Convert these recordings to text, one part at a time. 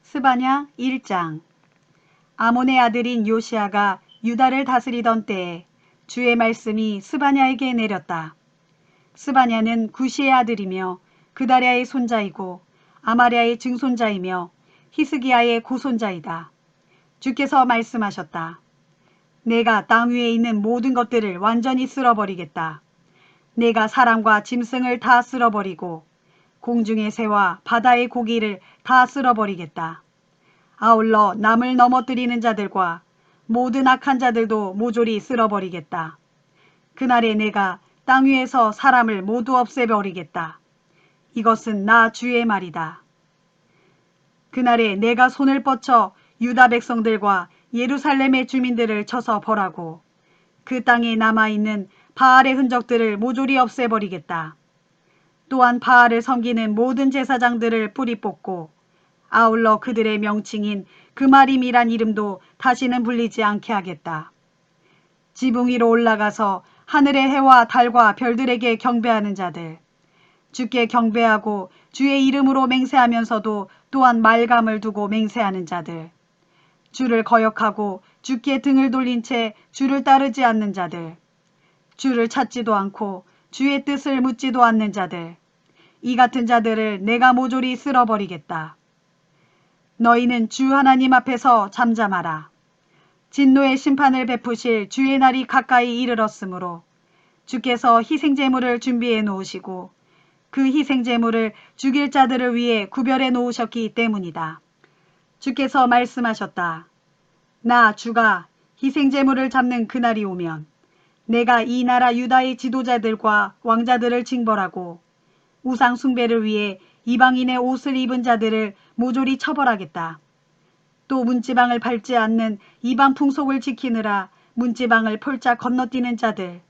스바냐 1장. 아몬의 아들인 요시아가 유다를 다스리던 때에 주의 말씀이 스바냐에게 내렸다. 스바냐는 구시의 아들이며 그다랴의 손자이고 아마랴의 증손자이며 히스기야의 고손자이다. 주께서 말씀하셨다. 내가 땅 위에 있는 모든 것들을 완전히 쓸어버리겠다. 내가 사람과 짐승을 다 쓸어버리고 공중의 새와 바다의 고기를 다 쓸어버리겠다. 아울러 남을 넘어뜨리는 자들과 모든 악한 자들도 모조리 쓸어버리겠다. 그날에 내가 땅 위에서 사람을 모두 없애버리겠다. 이것은 나 주의 말이다. 그날에 내가 손을 뻗쳐 유다 백성들과 예루살렘의 주민들을 쳐서 벌하고 그 땅에 남아있는 바알의 흔적들을 모조리 없애버리겠다. 또한 바알을 섬기는 모든 제사장들을 뿌리 뽑고 아울러 그들의 명칭인 그마림이란 이름도 다시는 불리지 않게 하겠다. 지붕 위로 올라가서 하늘의 해와 달과 별들에게 경배하는 자들, 주께 경배하고 주의 이름으로 맹세하면서도 또한 말감을 두고 맹세하는 자들, 주를 거역하고 주께 등을 돌린 채 주를 따르지 않는 자들, 주를 찾지도 않고 주의 뜻을 묻지도 않는 자들, 이 같은 자들을 내가 모조리 쓸어버리겠다. 너희는 주 하나님 앞에서 잠잠하라. 진노의 심판을 베푸실 주의 날이 가까이 이르렀으므로 주께서 희생제물을 준비해 놓으시고 그 희생제물을 죽일 자들을 위해 구별해 놓으셨기 때문이다. 주께서 말씀하셨다. 나 주가 희생제물을 잡는 그날이 오면 내가 이 나라 유다의 지도자들과 왕자들을 징벌하고 우상 숭배를 위해 이방인의 옷을 입은 자들을 모조리 처벌하겠다. 또 문지방을 밟지 않는 이방 풍속을 지키느라 문지방을 폴짝 건너뛰는 자들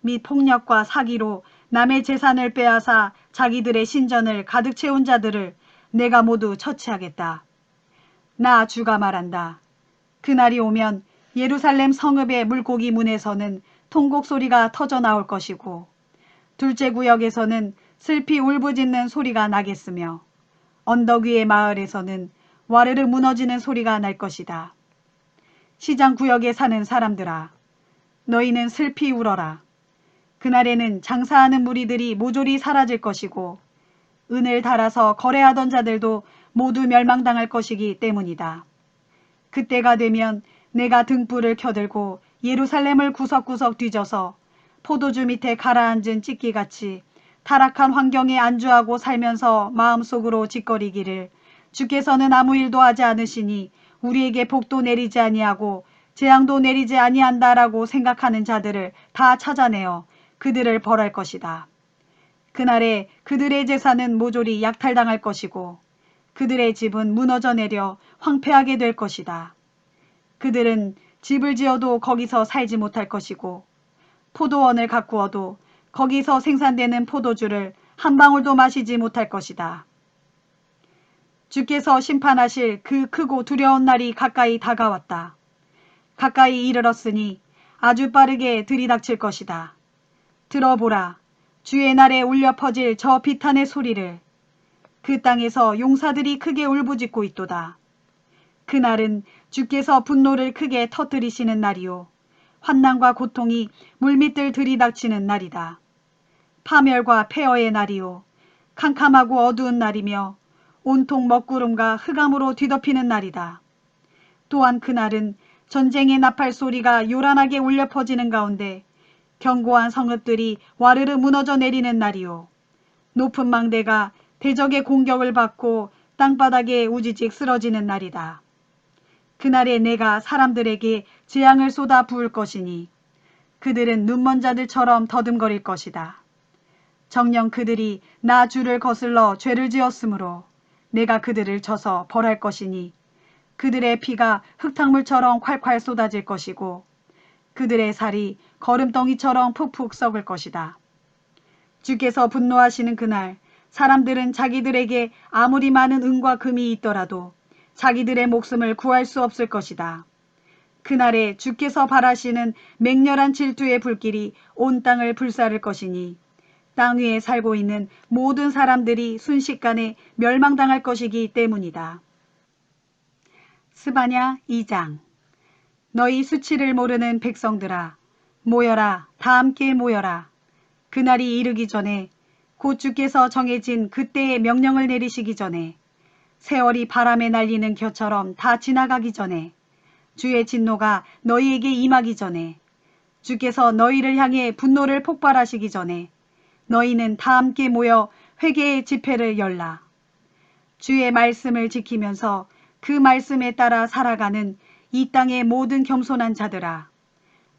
및 폭력과 사기로 남의 재산을 빼앗아 자기들의 신전을 가득 채운 자들을 내가 모두 처치하겠다. 나 주가 말한다. 그날이 오면 예루살렘 성읍의 물고기 문에서는 통곡 소리가 터져 나올 것이고 둘째 구역에서는 슬피 울부짖는 소리가 나겠으며 언덕 위의 마을에서는 와르르 무너지는 소리가 날 것이다. 시장 구역에 사는 사람들아, 너희는 슬피 울어라. 그날에는 장사하는 무리들이 모조리 사라질 것이고 은을 달아서 거래하던 자들도 모두 멸망당할 것이기 때문이다. 그때가 되면 내가 등불을 켜들고 예루살렘을 구석구석 뒤져서 포도주 밑에 가라앉은 찢기같이 타락한 환경에 안주하고 살면서 마음속으로 짓거리기를 주께서는 아무 일도 하지 않으시니 우리에게 복도 내리지 아니하고 재앙도 내리지 아니한다라고 생각하는 자들을 다 찾아내어 그들을 벌할 것이다. 그날에 그들의 재산은 모조리 약탈당할 것이고 그들의 집은 무너져 내려 황폐하게 될 것이다. 그들은 집을 지어도 거기서 살지 못할 것이고 포도원을 가꾸어도 거기서 생산되는 포도주를 한 방울도 마시지 못할 것이다. 주께서 심판하실 그 크고 두려운 날이 가까이 다가왔다. 가까이 이르렀으니 아주 빠르게 들이닥칠 것이다. 들어보라. 주의 날에 울려 퍼질 저 비탄의 소리를. 그 땅에서 용사들이 크게 울부짖고 있도다. 그날은 주께서 분노를 크게 터뜨리시는 날이요. 환난과 고통이 물밑을 들이닥치는 날이다. 파멸과 폐허의 날이요. 캄캄하고 어두운 날이며 온통 먹구름과 흑암으로 뒤덮이는 날이다. 또한 그날은 전쟁의 나팔 소리가 요란하게 울려 퍼지는 가운데 견고한 성읍들이 와르르 무너져 내리는 날이요. 높은 망대가 대적의 공격을 받고 땅바닥에 우지직 쓰러지는 날이다. 그날에 내가 사람들에게 재앙을 쏟아 부을 것이니 그들은 눈먼 자들처럼 더듬거릴 것이다. 정녕 그들이 나 주를 거슬러 죄를 지었으므로 내가 그들을 쳐서 벌할 것이니 그들의 피가 흙탕물처럼 콸콸 쏟아질 것이고 그들의 살이 거름덩이처럼 푹푹 썩을 것이다. 주께서 분노하시는 그날 사람들은 자기들에게 아무리 많은 은과 금이 있더라도 자기들의 목숨을 구할 수 없을 것이다. 그날에 주께서 발하시는 맹렬한 질투의 불길이 온 땅을 불사를 것이니 땅 위에 살고 있는 모든 사람들이 순식간에 멸망당할 것이기 때문이다. 스바냐 2장. 너희 수치를 모르는 백성들아, 모여라, 다 함께 모여라. 그날이 이르기 전에, 곧 주께서 정해진 그때의 명령을 내리시기 전에, 세월이 바람에 날리는 겨처럼 다 지나가기 전에, 주의 진노가 너희에게 임하기 전에, 주께서 너희를 향해 분노를 폭발하시기 전에, 너희는 다 함께 모여 회개의 집회를 열라. 주의 말씀을 지키면서 그 말씀에 따라 살아가는 이 땅의 모든 겸손한 자들아,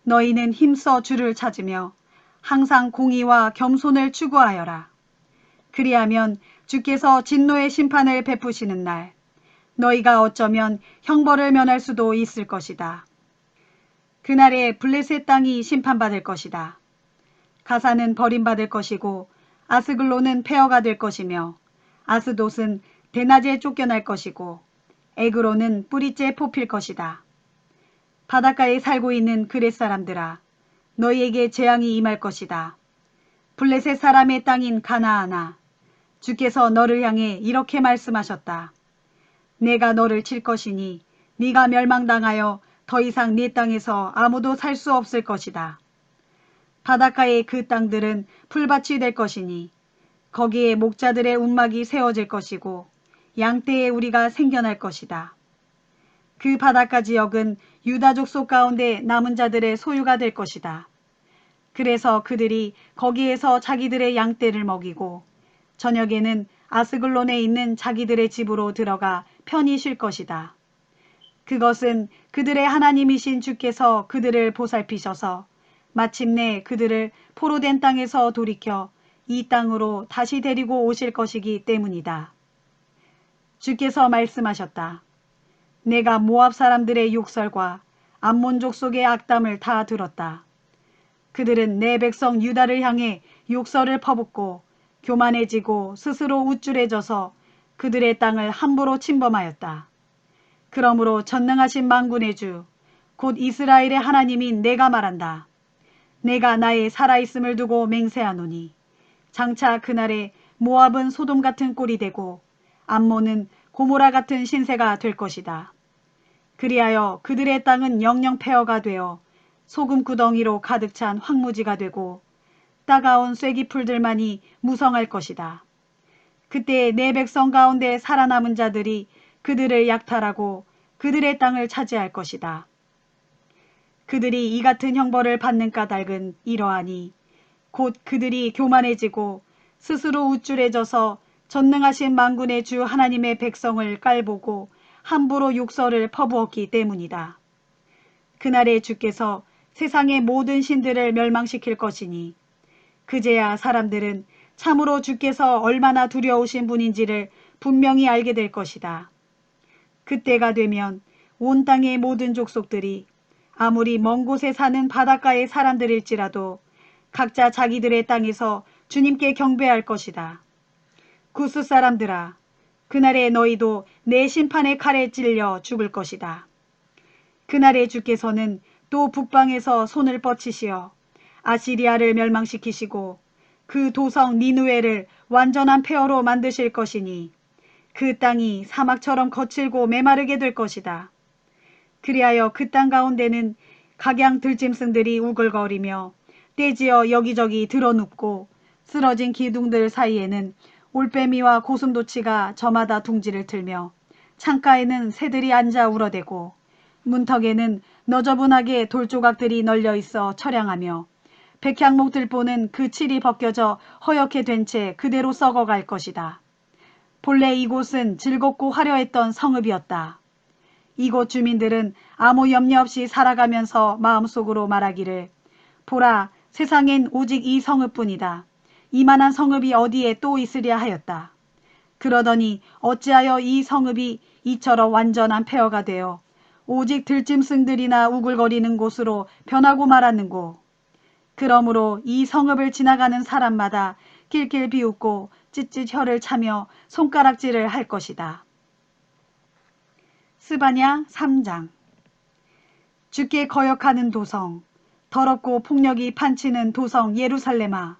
너희는 힘써 주를 찾으며 항상 공의와 겸손을 추구하여라. 그리하면 주께서 진노의 심판을 베푸시는 날, 너희가 어쩌면 형벌을 면할 수도 있을 것이다. 그날에 블레셋 땅이 심판받을 것이다. 가사는 버림받을 것이고 아스글론은 폐허가 될 것이며 아스돗은 대낮에 쫓겨날 것이고 에그론은 뿌리째 뽑힐 것이다. 바닷가에 살고 있는 그렛 사람들아, 너희에게 재앙이 임할 것이다. 블레셋 사람의 땅인 가나안아, 주께서 너를 향해 이렇게 말씀하셨다. 내가 너를 칠 것이니 네가 멸망당하여 더 이상 네 땅에서 아무도 살 수 없을 것이다. 바닷가의 그 땅들은 풀밭이 될 것이니 거기에 목자들의 움막이 세워질 것이고 양떼의 우리가 생겨날 것이다. 그 바닷가 지역은 유다 족속 가운데 남은 자들의 소유가 될 것이다. 그래서 그들이 거기에서 자기들의 양떼를 먹이고 저녁에는 아스글론에 있는 자기들의 집으로 들어가 편히 쉴 것이다. 그것은 그들의 하나님이신 주께서 그들을 보살피셔서 마침내 그들을 포로된 땅에서 돌이켜 이 땅으로 다시 데리고 오실 것이기 때문이다. 주께서 말씀하셨다. 내가 모압 사람들의 욕설과 암몬 족속의 악담을 다 들었다. 그들은 내 백성 유다를 향해 욕설을 퍼붓고 교만해지고 스스로 우쭐해져서 그들의 땅을 함부로 침범하였다. 그러므로 전능하신 만군의 주, 곧 이스라엘의 하나님인 내가 말한다. 내가 나의 살아있음을 두고 맹세하노니 장차 그날에 모압은 소돔 같은 꼴이 되고 암몬은 고모라 같은 신세가 될 것이다. 그리하여 그들의 땅은 영영 폐허가 되어 소금구덩이로 가득 찬 황무지가 되고 따가운 쐐기풀들만이 무성할 것이다. 그때 내 백성 가운데 살아남은 자들이 그들을 약탈하고 그들의 땅을 차지할 것이다. 그들이 이 같은 형벌을 받는 까닭은 이러하니 곧 그들이 교만해지고 스스로 우쭐해져서 전능하신 만군의 주 하나님의 백성을 깔보고 함부로 욕설을 퍼부었기 때문이다. 그날에 주께서 세상의 모든 신들을 멸망시킬 것이니 그제야 사람들은 참으로 주께서 얼마나 두려우신 분인지를 분명히 알게 될 것이다. 그때가 되면 온 땅의 모든 족속들이 아무리 먼 곳에 사는 바닷가의 사람들일지라도 각자 자기들의 땅에서 주님께 경배할 것이다. 구스 사람들아, 그날에 너희도 내 심판의 칼에 찔려 죽을 것이다. 그날에 주께서는 또 북방에서 손을 뻗치시어 아시리아를 멸망시키시고 그 도성 니느웨를 완전한 폐허로 만드실 것이니 그 땅이 사막처럼 거칠고 메마르게 될 것이다. 그리하여 그 땅 가운데는 각양 들짐승들이 우글거리며 떼지어 여기저기 드러눕고 쓰러진 기둥들 사이에는 올빼미와 고슴도치가 저마다 둥지를 틀며 창가에는 새들이 앉아 울어대고 문턱에는 너저분하게 돌조각들이 널려 있어 처량하며 백향목 들보는 그 칠이 벗겨져 허옇게 된 채 그대로 썩어갈 것이다. 본래 이곳은 즐겁고 화려했던 성읍이었다. 이곳 주민들은 아무 염려 없이 살아가면서 마음속으로 말하기를 보라, 세상엔 오직 이 성읍뿐이다. 이만한 성읍이 어디에 또 있으랴 하였다. 그러더니 어찌하여 이 성읍이 이처럼 완전한 폐허가 되어 오직 들짐승들이나 우글거리는 곳으로 변하고 말았는고. 그러므로 이 성읍을 지나가는 사람마다 낄낄 비웃고 찢찢 혀를 차며 손가락질을 할 것이다. 스바냐 3장. 주께 거역하는 도성, 더럽고 폭력이 판치는 도성 예루살렘아,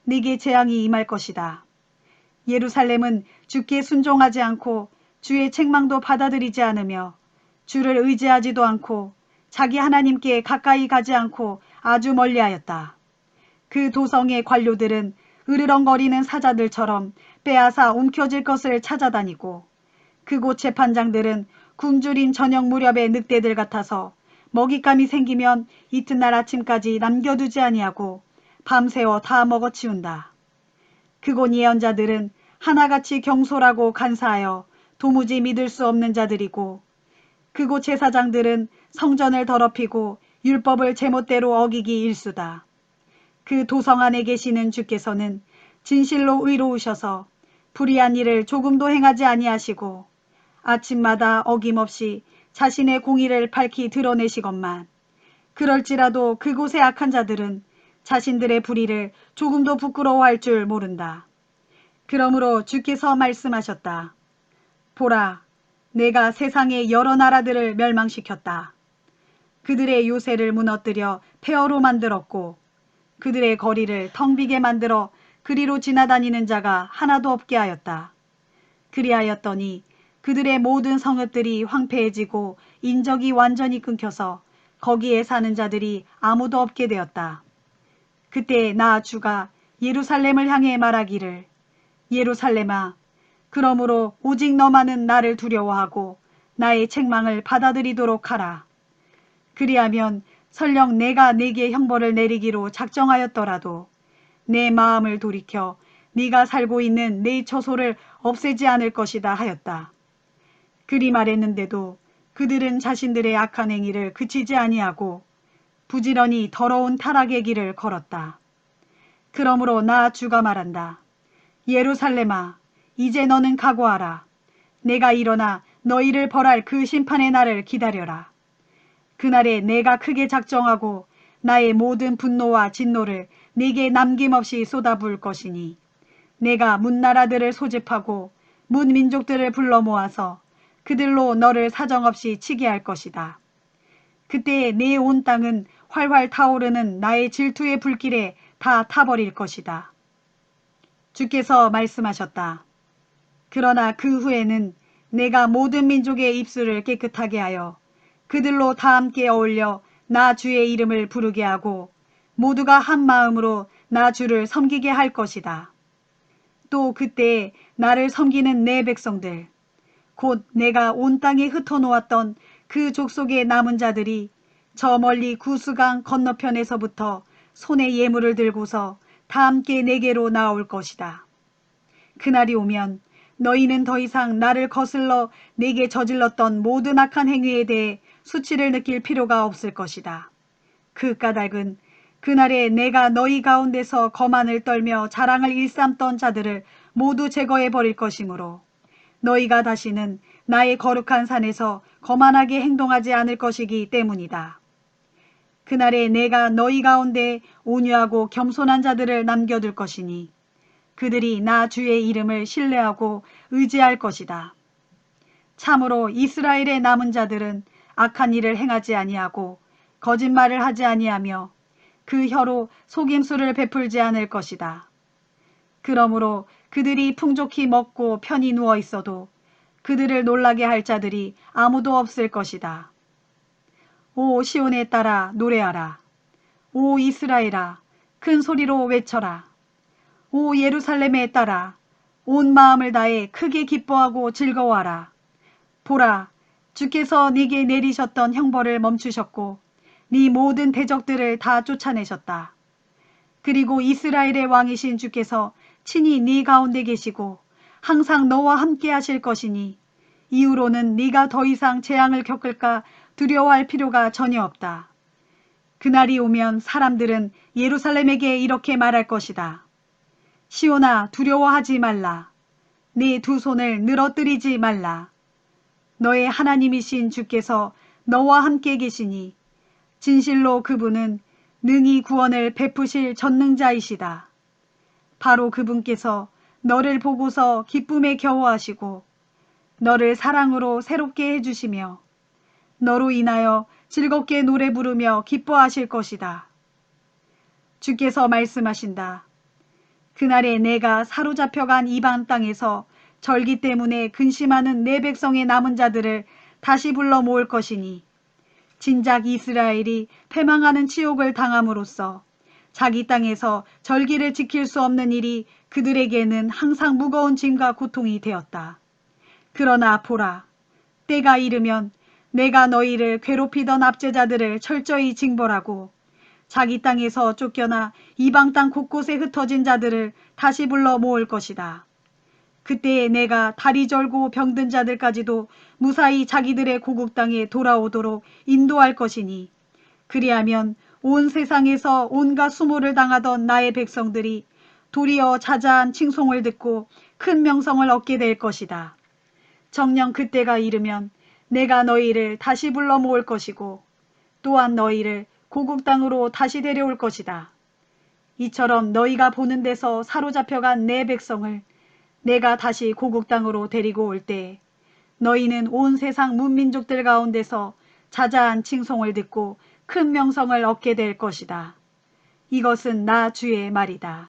네게 재앙이 임할 것이다. 예루살렘은 주께 순종하지 않고 주의 책망도 받아들이지 않으며 주를 의지하지도 않고 자기 하나님께 가까이 가지 않고 아주 멀리하였다. 그 도성의 관료들은 으르렁거리는 사자들처럼 빼앗아 움켜질 것을 찾아다니고 그곳 재판장들은 굶주린 저녁 무렵의 늑대들 같아서 먹잇감이 생기면 이튿날 아침까지 남겨두지 아니하고 밤새워 다 먹어치운다. 그곳 예언자들은 하나같이 경솔하고 간사하여 도무지 믿을 수 없는 자들이고 그곳 제사장들은 성전을 더럽히고 율법을 제멋대로 어기기 일수다. 그 도성 안에 계시는 주께서는 진실로 의로우셔서 불의한 일을 조금도 행하지 아니하시고 아침마다 어김없이 자신의 공의를 밝히 드러내시건만 그럴지라도 그곳의 악한 자들은 자신들의 불의를 조금도 부끄러워할 줄 모른다. 그러므로 주께서 말씀하셨다. 보라, 내가 세상의 여러 나라들을 멸망시켰다. 그들의 요새를 무너뜨려 폐허로 만들었고 그들의 거리를 텅 비게 만들어 그리로 지나다니는 자가 하나도 없게 하였다. 그리하였더니 그들의 모든 성읍들이 황폐해지고 인적이 완전히 끊겨서 거기에 사는 자들이 아무도 없게 되었다. 그때 나 주가 예루살렘을 향해 말하기를 예루살렘아, 그러므로 오직 너만은 나를 두려워하고 나의 책망을 받아들이도록 하라. 그리하면 설령 내가 네게 형벌을 내리기로 작정하였더라도 내 마음을 돌이켜 네가 살고 있는 네 처소를 없애지 않을 것이다 하였다. 그리 말했는데도 그들은 자신들의 악한 행위를 그치지 아니하고 부지런히 더러운 타락의 길을 걸었다. 그러므로 나 주가 말한다. 예루살렘아, 이제 너는 각오하라. 내가 일어나 너희를 벌할 그 심판의 날을 기다려라. 그날에 내가 크게 작정하고 나의 모든 분노와 진노를 네게 남김없이 쏟아부을 것이니 내가 문나라들을 소집하고 문민족들을 불러 모아서 그들로 너를 사정없이 치게 할 것이다. 그때 내 온 땅은 활활 타오르는 나의 질투의 불길에 다 타버릴 것이다. 주께서 말씀하셨다. 그러나 그 후에는 내가 모든 민족의 입술을 깨끗하게 하여 그들로 다 함께 어울려 나 주의 이름을 부르게 하고 모두가 한 마음으로 나 주를 섬기게 할 것이다. 또 그때 나를 섬기는 내 백성들, 곧 내가 온 땅에 흩어놓았던 그 족속의 남은 자들이 저 멀리 구스강 건너편에서부터 손에 예물을 들고서 다 함께 내게로 나올 것이다. 그날이 오면 너희는 더 이상 나를 거슬러 내게 저질렀던 모든 악한 행위에 대해 수치를 느낄 필요가 없을 것이다. 그 까닭은 그날에 내가 너희 가운데서 거만을 떨며 자랑을 일삼던 자들을 모두 제거해 버릴 것이므로 너희가 다시는 나의 거룩한 산에서 거만하게 행동하지 않을 것이기 때문이다. 그날에 내가 너희 가운데 온유하고 겸손한 자들을 남겨둘 것이니 그들이 나 주의 이름을 신뢰하고 의지할 것이다. 참으로 이스라엘의 남은 자들은 악한 일을 행하지 아니하고 거짓말을 하지 아니하며 그 혀로 속임수를 베풀지 않을 것이다. 그러므로 그들이 풍족히 먹고 편히 누워 있어도 그들을 놀라게 할 자들이 아무도 없을 것이다. 오 시온에 따라 노래하라. 오 이스라엘아, 큰 소리로 외쳐라. 오 예루살렘에 따라 온 마음을 다해 크게 기뻐하고 즐거워하라. 보라, 주께서 네게 내리셨던 형벌을 멈추셨고 네 모든 대적들을 다 쫓아내셨다. 그리고 이스라엘의 왕이신 주께서 친히 네 가운데 계시고 항상 너와 함께 하실 것이니 이후로는 네가 더 이상 재앙을 겪을까 두려워할 필요가 전혀 없다. 그날이 오면 사람들은 예루살렘에게 이렇게 말할 것이다. 시온아, 두려워하지 말라. 네 두 손을 늘어뜨리지 말라. 너의 하나님이신 주께서 너와 함께 계시니 진실로 그분은 능히 구원을 베푸실 전능자이시다. 바로 그분께서 너를 보고서 기쁨에 겨워하시고 너를 사랑으로 새롭게 해주시며 너로 인하여 즐겁게 노래 부르며 기뻐하실 것이다. 주께서 말씀하신다. 그날에 내가 사로잡혀간 이방 땅에서 절기 때문에 근심하는 내 백성의 남은 자들을 다시 불러 모을 것이니 진작 이스라엘이 패망하는 치욕을 당함으로써 자기 땅에서 절기를 지킬 수 없는 일이 그들에게는 항상 무거운 짐과 고통이 되었다. 그러나 보라, 때가 이르면 내가 너희를 괴롭히던 압제자들을 철저히 징벌하고 자기 땅에서 쫓겨나 이방 땅 곳곳에 흩어진 자들을 다시 불러 모을 것이다. 그때에 내가 다리 절고 병든 자들까지도 무사히 자기들의 고국 땅에 돌아오도록 인도할 것이니 그리하면 온 세상에서 온갖 수모를 당하던 나의 백성들이 도리어 자자한 칭송을 듣고 큰 명성을 얻게 될 것이다. 정녕 그때가 이르면 내가 너희를 다시 불러 모을 것이고 또한 너희를 고국 땅으로 다시 데려올 것이다. 이처럼 너희가 보는 데서 사로잡혀간 내 백성을 내가 다시 고국 땅으로 데리고 올 때 너희는 온 세상 문민족들 가운데서 자자한 칭송을 듣고 큰 명성을 얻게 될 것이다. 이것은 나 주의 말이다.